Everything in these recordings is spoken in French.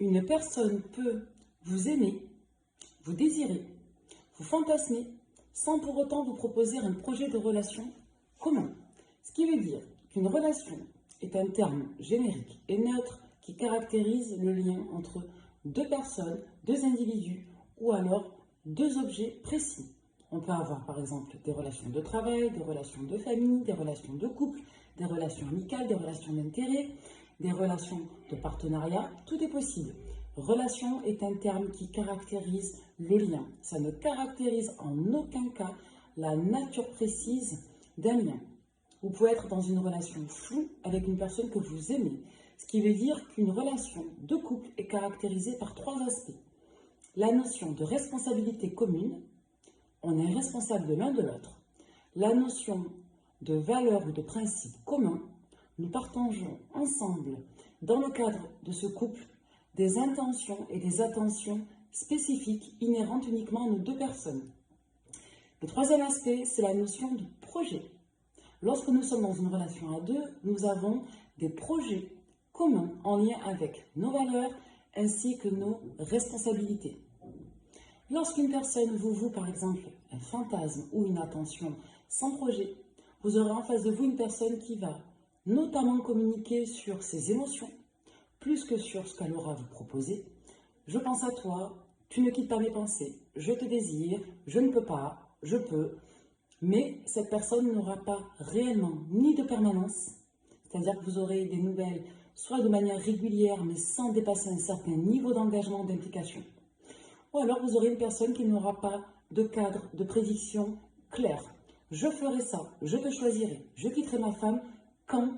Une personne peut vous aimer, vous désirer, vous fantasmer, sans pour autant vous proposer un projet de relation commun. Ce qui veut dire qu'une relation est un terme générique et neutre qui caractérise le lien entre deux personnes, deux individus ou alors deux objets précis. On peut avoir par exemple des relations de travail, des relations de famille, des relations de couple, des relations amicales, des relations d'intérêt, des relations de partenariat, tout est possible. Relation est un terme qui caractérise le lien. Ça ne caractérise en aucun cas la nature précise d'un lien. Vous pouvez être dans une relation floue avec une personne que vous aimez, ce qui veut dire qu'une relation de couple est caractérisée par trois aspects. La notion de responsabilité commune, on est responsable de l'un de l'autre. La notion de valeur ou de principe commun, nous partageons ensemble, dans le cadre de ce couple, des intentions et des attentions spécifiques inhérentes uniquement à nos deux personnes. Le troisième aspect, c'est la notion de projet. Lorsque nous sommes dans une relation à deux, nous avons des projets communs en lien avec nos valeurs ainsi que nos responsabilités. Lorsqu'une personne vous voue par exemple un fantasme ou une attention sans projet, vous aurez en face de vous une personne qui va notamment communiquer sur ses émotions, plus que sur ce qu'elle aura à vous proposer. Je pense à toi, tu ne quittes pas mes pensées, je te désire, je ne peux pas, je peux. Mais cette personne n'aura pas réellement ni de permanence, c'est-à-dire que vous aurez des nouvelles soit de manière régulière mais sans dépasser un certain niveau d'engagement, d'implication. Ou alors vous aurez une personne qui n'aura pas de cadre, de prédiction clair. Je ferai ça, je te choisirai, je quitterai ma femme quand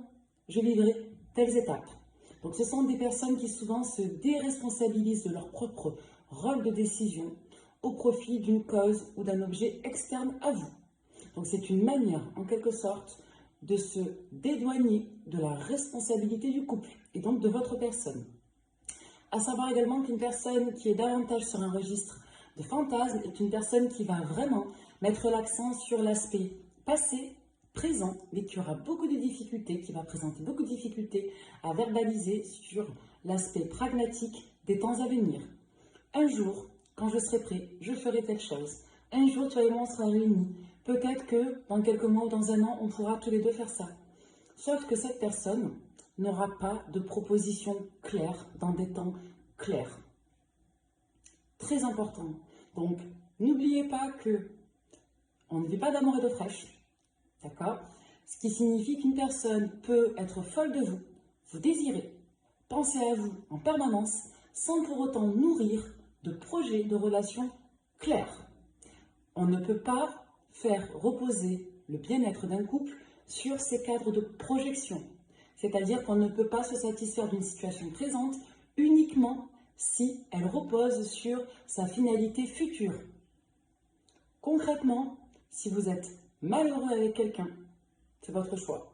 je vivrai telles étapes. Donc ce sont des personnes qui souvent se déresponsabilisent de leur propre rôle de décision au profit d'une cause ou d'un objet externe à vous. Donc c'est une manière, en quelque sorte, de se dédouaner de la responsabilité du couple et donc de votre personne. À savoir également qu'une personne qui est davantage sur un registre de fantasme est une personne qui va vraiment mettre l'accent sur l'aspect passé, présent, mais qui aura beaucoup de difficultés, qui va présenter beaucoup de difficultés à verbaliser sur l'aspect pragmatique des temps à venir. Un jour, quand je serai prêt, je ferai telle chose. Un jour, toi et moi, on sera réunis. Peut-être que dans quelques mois ou dans un an, on pourra tous les deux faire ça. Sauf que cette personne n'aura pas de proposition claire dans des temps clairs. Très important. Donc, n'oubliez pas que on ne vit pas d'amour et d'eau fraîche. D'accord? Ce qui signifie qu'une personne peut être folle de vous, vous désirer, penser à vous en permanence, sans pour autant nourrir de projets, de relations clairs. On ne peut pas faire reposer le bien-être d'un couple sur ces cadres de projection. C'est-à-dire qu'on ne peut pas se satisfaire d'une situation présente uniquement si elle repose sur sa finalité future. Concrètement, si vous êtes malheureux avec quelqu'un, c'est votre choix.